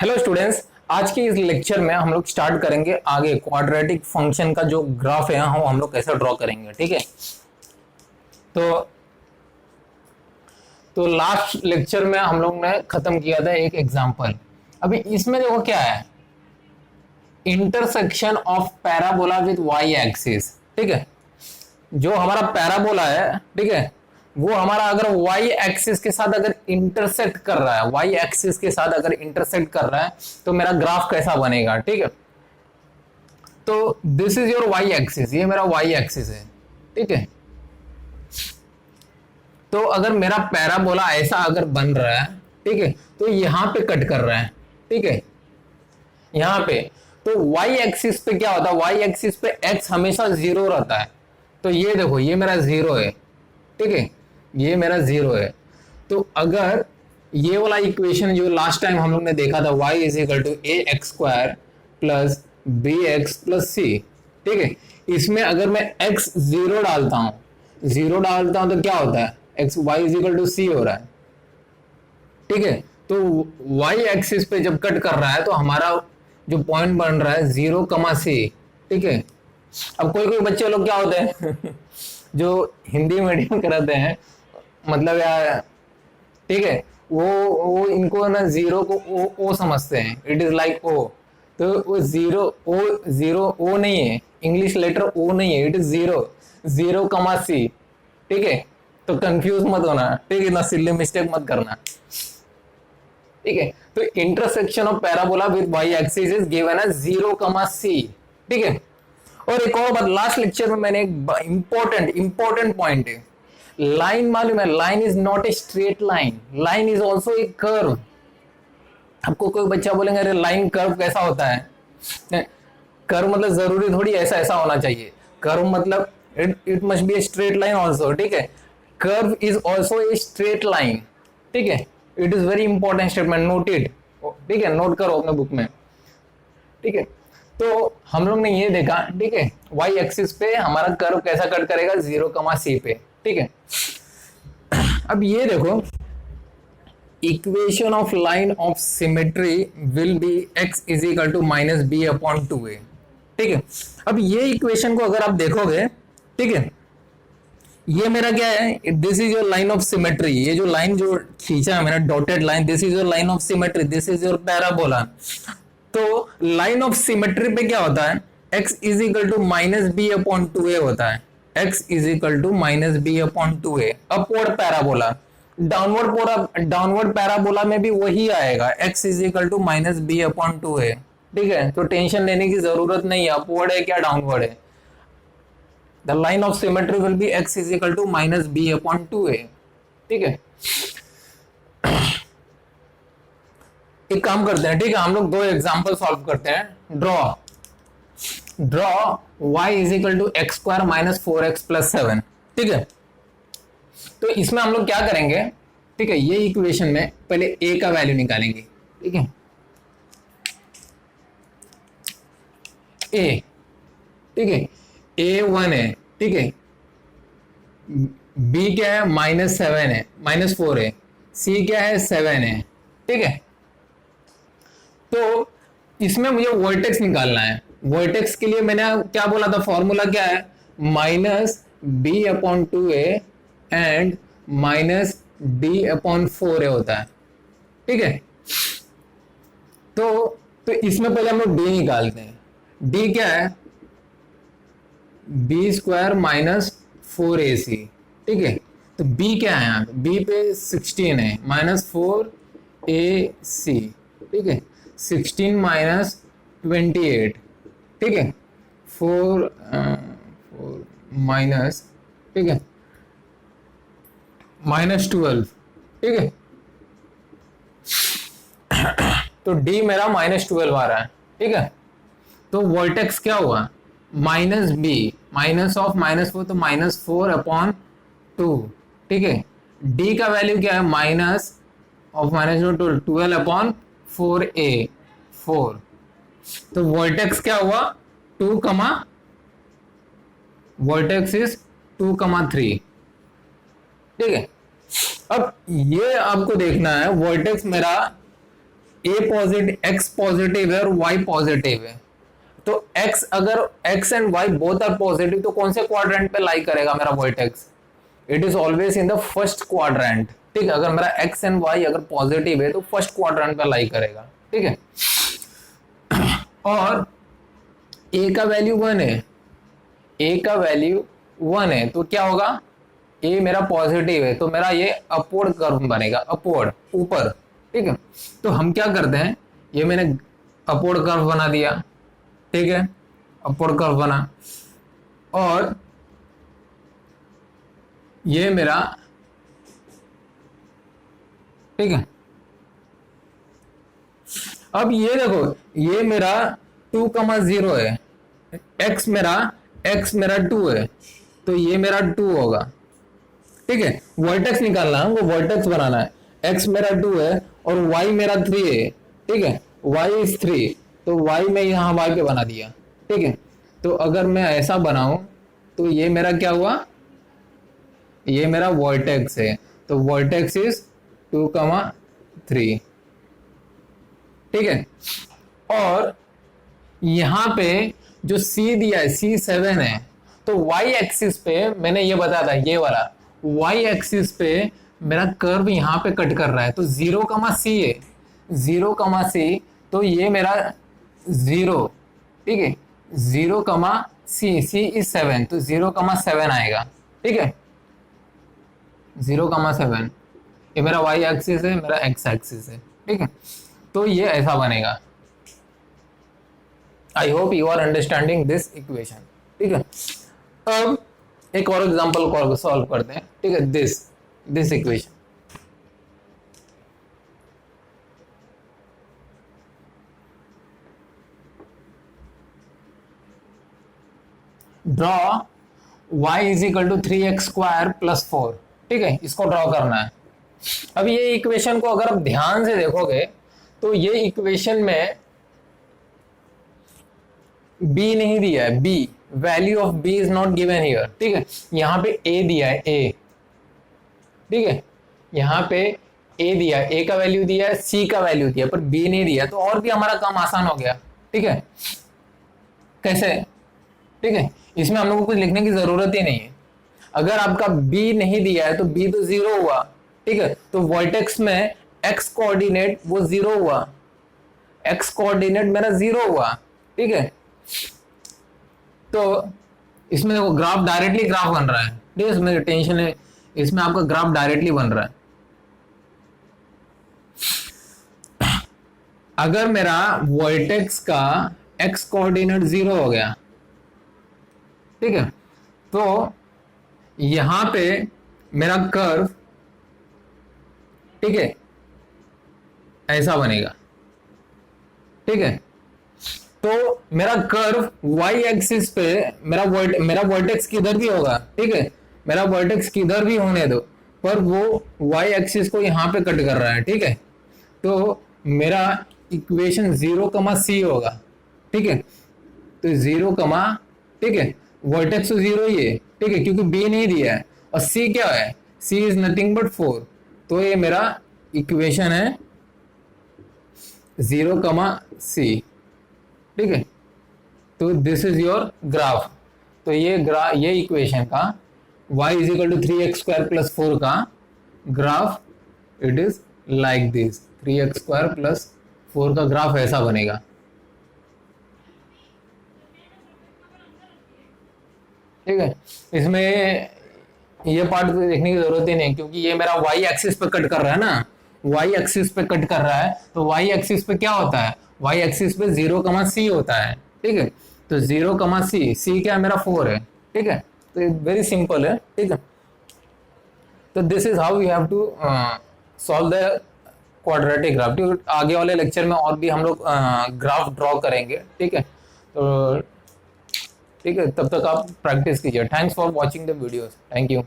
Hello students, आज के इस लेक्चर में हम लोग स्टार्ट करेंगे आगे क्वाड्रेटिक फंक्शन का जो ग्राफ है हम लोग कैसे ड्रॉ करेंगे। ठीक है, तो लास्ट लेक्चर में हम लोग ने खत्म किया था एक एग्जांपल। अभी इसमें देखो क्या है, intersection of parabola with Y axis. ठीक है, जो हमारा पैराबोला है, ठीक है, वो हमारा अगर y एक्सिस के साथ अगर इंटरसेक्ट कर रहा है, y एक्सिस के साथ अगर इंटरसेक्ट कर रहा है तो मेरा ग्राफ कैसा बनेगा। ठीक है, तो this is your y axis, ये मेरा y एक्सिस है। ठीक है, तो अगर मेरा पैराबोला ऐसा अगर बन रहा है, ठीक है, तो यहां पे कट कर रहा है। ठीक है, यहां पे तो y एक्सिस पे क्या होता है, y एक्सिस पे x हमेशा जीरो रहता है। तो ये देखो, ये मेरा जीरो है। ठीक है, ये मेरा जीरो है। तो अगर ये वाला इक्वेशन जो लास्ट टाइम हम लोग ने देखा था, y is equal to a x square plus b x plus c, ठीक है, इसमें अगर मैं x जीरो डालता हूं तो क्या होता है, x y is equal to c हो रहा है। ठीक है, तो y एक्सिस पे जब कट कर रहा है तो हमारा जो पॉइंट बन रहा है 0,c। ठीक है, अब कोई कोई बच्चे लोग क्या होते हैं जो हिंदी मीडियम कराते हैं, मतलब यार, ठीक है, वो इनको ना जीरो को ओ समझते हैं, इट इज लाइक ओ। तो वो जीरो ओ नहीं है, इंग्लिश लेटर ओ नहीं है, इट इज जीरो, 0,c। ठीक है, तो कंफ्यूज मत होना, ठीक है ना, सिल्ली मिस्टेक मत करना। ठीक है, तो intersection of parabola with Y axis is given as 0,c। ठीक है, और एक और बात, लास्ट लेक्चर में मैंने एक इंपॉर्टेंट पॉइंट है, लाइन मालूम है, line is not a straight line, line is also a curve. आपको कोई बच्चा बोलेंगे अरे लाइन कर्व कैसा होता है, कर्व मतलब जरूरी थोड़ी ऐसा ऐसा होना चाहिए, कर्व मतलब it must be a straight line also. ठीक है, curve is also a straight line. ठीक है, it is very important statement, noted. ठीक है, नोट करो अपने बुक में। ठीक है, तो हम लोग ने ये देखा, ठीक है, y एक्सिस पे हमारा कर्व कैसा कट करेगा, 0,c पे। ठीक है, अब ये देखो, equation of line of symmetry will be x is equal to minus B upon 2a। ठीक है, अब ये इक्वेशन को अगर आप देखोगे, ठीक है, ये मेरा क्या है, this is your line of symmetry, ये जो लाइन जो खींचा है मैंने dotted line, this is your line of symmetry, this is your parabola. तो लाइन ऑफ सिमेट्री पे क्या होता है, x is equal to minus B upon 2a होता है, x is equal to minus B upon 2a। Upward parabola, downward parabola में भी वही आएगा, x is equal to minus B upon 2a। ठीक है, तो टेंशन लेने की जरूरत नहीं है, अपवर्ड है क्या डाउनवर्ड है। The line of symmetry will be x is equal to minus B upon 2a। ठीक है, एक काम करते हैं, ठीक है, हम लोग दो एग्जांपल सॉल्व करते हैं। Draw y is equal to x square minus 4x plus 7। ठीक है, तो इसमें हम लोग क्या करेंगे, ठीक है, ये इक्वेशन में पहले a का वैल्यू निकालेंगे। ठीक है, a, ठीक है, a1 है। ठीक है, b क्या है, -7 है, -4 है, c क्या है, 7 है। ठीक है, तो इसमें मुझे वर्टेक्स निकालना है। वर्टेक्स के लिए मैंने क्या बोला था, फॉर्मूला क्या है, minus B upon 2a and minus d upon 4a होता है। ठीक है, तो इसमें पहले हम लोग डी निकालते हैं। डी क्या है, बी स्क्वायर माइनस 4ac। ठीक है, तो बी क्या है, यहाँ बी पे 16 है, -4ac। ठीक है, 16 माइनस 28। ठीक है, 4 माइनस, ठीक है, -12। ठीक है, तो डी मेरा -12 आ रहा है। ठीक है, तो वर्टेक्स क्या हुआ, माइनस बी, माइनस ऑफ -4 तो -4 अपॉन 2। ठीक है, डी का वैल्यू क्या है, माइनस ऑफ -12 अपॉन 4a, 4। तो वर्टेक्स क्या हुआ, 2, वर्टेक्स इज 2,3। ठीक है, अब ये आपको देखना है, वर्टेक्स मेरा एक्स पॉजिटिव है और वाई पॉजिटिव है, तो एक्स अगर x and y both are positive तो कौन से क्वाड्रेंट पे लाई करेगा मेरा vertex? It is always in the first quadrant. ठीक है, अगर मेरा एक्स एंड वाई अगर पॉजिटिव है तो फर्स्ट क्वाड्रेंट पे लाई करेगा। ठीक है, और ए का वैल्यू 1 है, ए का वैल्यू 1 है तो क्या होगा, ए मेरा पॉजिटिव है तो मेरा ये अपवर्ड कर्व बनेगा, अपवर्ड ऊपर। ठीक है, तो हम क्या करते हैं, ये मैंने अपवर्ड कर्व बना दिया। ठीक है, अपवर्ड कर्व बना, और ये मेरा, ठीक है, अब ये देखो ये मेरा 2,0 है, x मेरा 2 है तो ये मेरा 2 होगा। ठीक है, वर्टेक्स निकालना है, वो वर्टेक्स बनाना है। x मेरा 2 है और y मेरा 3 है। ठीक है, y इज 3 तो y में यहाँ y पे बना दिया। ठीक है, तो अगर मैं ऐसा बनाऊं तो ये मेरा क्या हुआ, ये मेरा वर्टेक्स है तो वर्टेक्स इज 2,3। ठीक है, और यहां पे जो C दिया है C7 है, तो y एक्सिस पे मैंने ये बताया था, ये वाला y एक्सिस पे मेरा कर्व यहां पे कट कर रहा है तो 0,C है, 0,C तो ये मेरा 0। ठीक है, 0,C, C इज 7 तो 0,7 आएगा। ठीक है, 0,7 ये मेरा y एक्सिस है, मेरा x एक्सिस है। ठीक है, तो ये ऐसा बनेगा। I hope you are understanding this equation. ठीक है, अब एक और एग्जांपल को सॉल्व करते हैं। ठीक है, this equation, draw y is equal to 3x² + 4। ठीक है, इसको ड्रॉ करना है। अब ये इक्वेशन को अगर आप ध्यान से देखोगे तो ये इक्वेशन में b नहीं दिया है, b value of b is not given here. ठीक है, यहाँ पे a दिया है, a। ठीक है, यहाँ पे a दिया है, a का वैल्यू दिया है, c का वैल्यू दिया है, पर b नहीं दिया, तो और भी हमारा काम आसान हो गया। ठीक है, कैसे? ठीक है, इसमें हम लोग को कुछ लिखने की जरूरत ही नहीं है। अगर आपका b नहीं दिया है तो b तो 0 हुआ। ठीक है, तो वर्टेक्स में x कोऑर्डिनेट वो 0 हुआ, x कोऑर्डिनेट मेरा 0 हुआ। ठीक है, तो इसमें देखो ग्राफ डायरेक्टली ग्राफ बन रहा है। ठीक है, इसमें टेंशन है, इसमें आपका ग्राफ डायरेक्टली बन रहा है। अगर मेरा वर्टेक्स का x कोऑर्डिनेट 0 हो गया, ठीक है, तो यहां पे मेरा कर्व, ठीक है, ऐसा बनेगा। ठीक है, तो मेरा कर्व y एक्सिस पे मेरा वर्टेक्स किधर भी होगा। ठीक है, मेरा वर्टेक्स किधर भी होने दो, पर वो y एक्सिस को यहां पे कट कर रहा है। ठीक है, तो मेरा इक्वेशन 0,C होगा। ठीक है, तो 0, ठीक है, वर्टेक्स तो 0 ही है। ठीक है, क्योंकि b नहीं दिया है, और c क्या है, c इज नथिंग बट 4, तो ये मेरा इक्वेशन है 0,C। ठीक है, तो दिस इज योर ग्राफ। तो ये इक्वेशन का y is equal to 3x² + 4 का graph, it is like this, 3x² + 4 का ग्राफ ऐसा बनेगा। ठीक है, इसमें ये पार्ट देखने की जरूरत ही नहीं, क्योंकि ये मेरा y एक्सिस पे कट कर रहा है ना, y एक्सिस पे कट कर रहा है, तो y एक्सिस पे क्या होता है, y एक्सिस पे 0,C होता है। ठीक है, तो 0,C, C क्या है मेरा 4 है। ठीक है, तो वेरी सिंपल है। ठीक है, तो this is how we have to solve the quadratic graph. आगे वाले लेक्चर में और भी हम लोग ग्राफ ड्रॉ करेंगे। ठीक है, तो ठीक है, तब तक आप प्रैक्टिस कीजिए। Thanks for watching the videos. Thank you.